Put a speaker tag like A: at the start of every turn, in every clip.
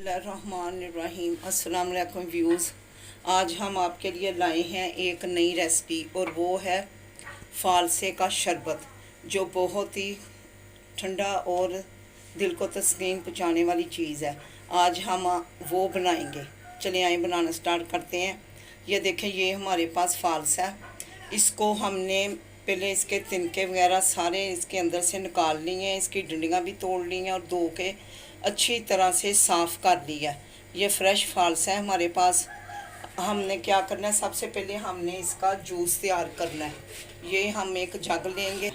A: बिस्मिल्लाहिर्रहमानिर्रहीम। अस्सलाम वालेकुम व्यूज़। आज हम आपके लिए लाए हैं एक नई रेसिपी और वो है फालसे का शरबत, जो बहुत ही ठंडा और दिल को तस्कीन पहुँचाने वाली चीज़ है। आज हम वो बनाएंगे। चलिए आए बनाना स्टार्ट करते हैं। ये देखें, ये हमारे पास फालसा है। इसको हमने पहले इसके तिनके वगैरह सारे इसके अंदर से निकाल लिए हैं, इसकी डंडियाँ भी तोड़ ली हैं और धो के अच्छी तरह से साफ़ कर लिया। ये फ्रेश फालसा है हमारे पास। हमने क्या करना है, सबसे पहले हमने इसका जूस तैयार करना है। ये हम एक जग लेंगे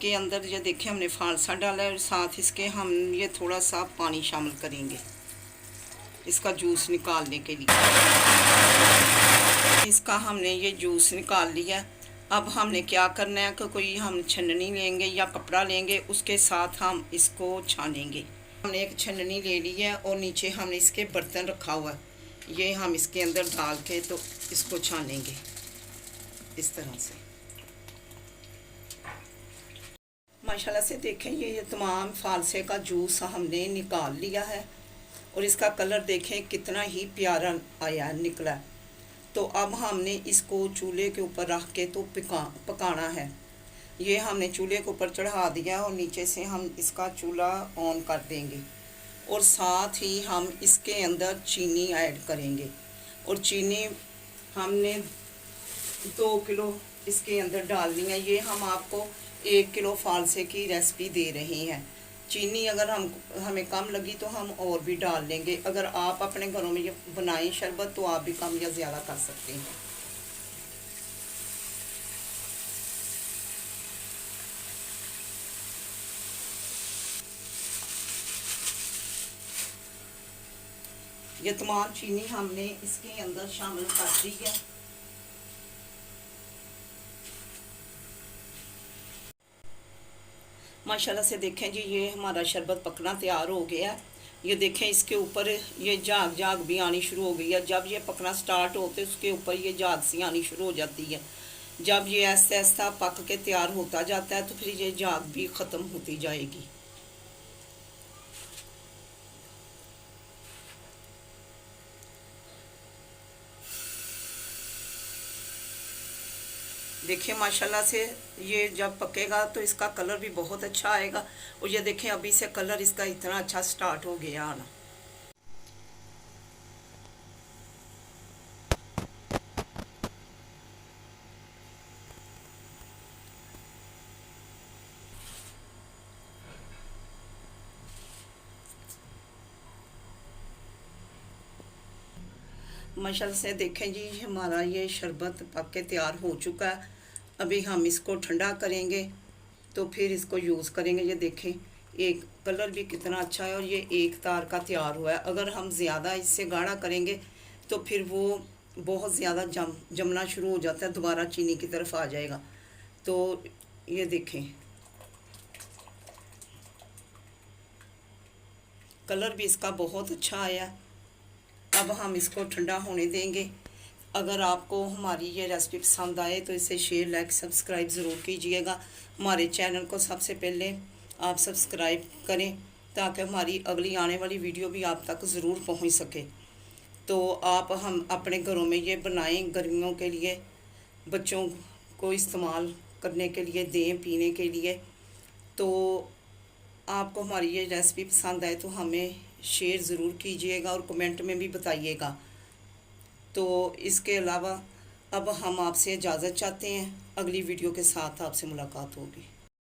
A: के अंदर, ये देखिए हमने फालसा डाला है और साथ इसके हम ये थोड़ा सा पानी शामिल करेंगे इसका जूस निकालने के लिए। इसका हमने ये जूस निकाल लिया। अब हमने क्या करना है कि कोई हम छन्नी लेंगे या कपड़ा लेंगे, उसके साथ हम इसको छानेंगे। हमने एक छन्नी ले ली है और नीचे हमने इसके बर्तन रखा हुआ है। ये हम इसके अंदर डाल के तो इसको छानेंगे इस तरह से। माशाल्लाह से देखें, ये तमाम फालसे का जूस हमने निकाल लिया है और इसका कलर देखें कितना ही प्यारा आया निकला। तो अब हमने इसको चूल्हे के ऊपर रख के तो पकाना है। ये हमने चूल्हे के ऊपर चढ़ा दिया और नीचे से हम इसका चूल्हा ऑन कर देंगे और साथ ही हम इसके अंदर चीनी ऐड करेंगे। और चीनी हमने 2 किलो इसके अंदर डालनी है। ये हम आपको 1 किलो फालसे की रेसिपी दे रहे हैं। चीनी अगर हमें कम लगी तो हम और भी डाल लेंगे। अगर आप अपने घरों में ये बनाएं शरबत तो आप भी कम या ज़्यादा कर सकते हैं। ये तमाम चीनी हमने इसके अंदर शामिल कर दी है। माशाल्लाह से देखें जी, ये हमारा शरबत पकना तैयार हो गया है। ये देखें, इसके ऊपर ये झाग भी आनी शुरू हो गई है। जब ये पकना स्टार्ट होते उसके ऊपर ये झाग सी आनी शुरू हो जाती है। जब ये ऐसा ऐसा पक के तैयार होता जाता है तो फिर ये झाग भी ख़त्म होती जाएगी। देखिए माशाल्लाह से ये जब पकेगा तो इसका कलर भी बहुत अच्छा आएगा। और ये देखें, अभी से कलर इसका इतना अच्छा स्टार्ट हो गया आना। माशाल्लाह से देखें जी, हमारा ये शरबत पक के तैयार हो चुका है। अभी हम इसको ठंडा करेंगे तो फिर इसको यूज़ करेंगे। ये देखें, एक कलर भी कितना अच्छा है और ये एक तार का तैयार हुआ है। अगर हम ज़्यादा इससे गाढ़ा करेंगे तो फिर वो बहुत ज़्यादा जमना शुरू हो जाता है, दोबारा चीनी की तरफ आ जाएगा। तो ये देखें, कलर भी इसका बहुत अच्छा आया। अब हम इसको ठंडा होने देंगे। अगर आपको हमारी ये रेसिपी पसंद आए तो इसे शेयर, लाइक, सब्सक्राइब ज़रूर कीजिएगा। हमारे चैनल को सबसे पहले आप सब्सक्राइब करें ताकि हमारी अगली आने वाली वीडियो भी आप तक ज़रूर पहुंच सके। तो आप हम अपने घरों में ये बनाएं, गर्मियों के लिए बच्चों को इस्तेमाल करने के लिए दें, पीने के लिए। तो आपको हमारी ये रेसिपी पसंद आए तो हमें शेयर ज़रूर कीजिएगा और कमेंट में भी बताइएगा। तो इसके अलावा अब हम आपसे इजाज़त चाहते हैं। अगली वीडियो के साथ आपसे मुलाकात होगी।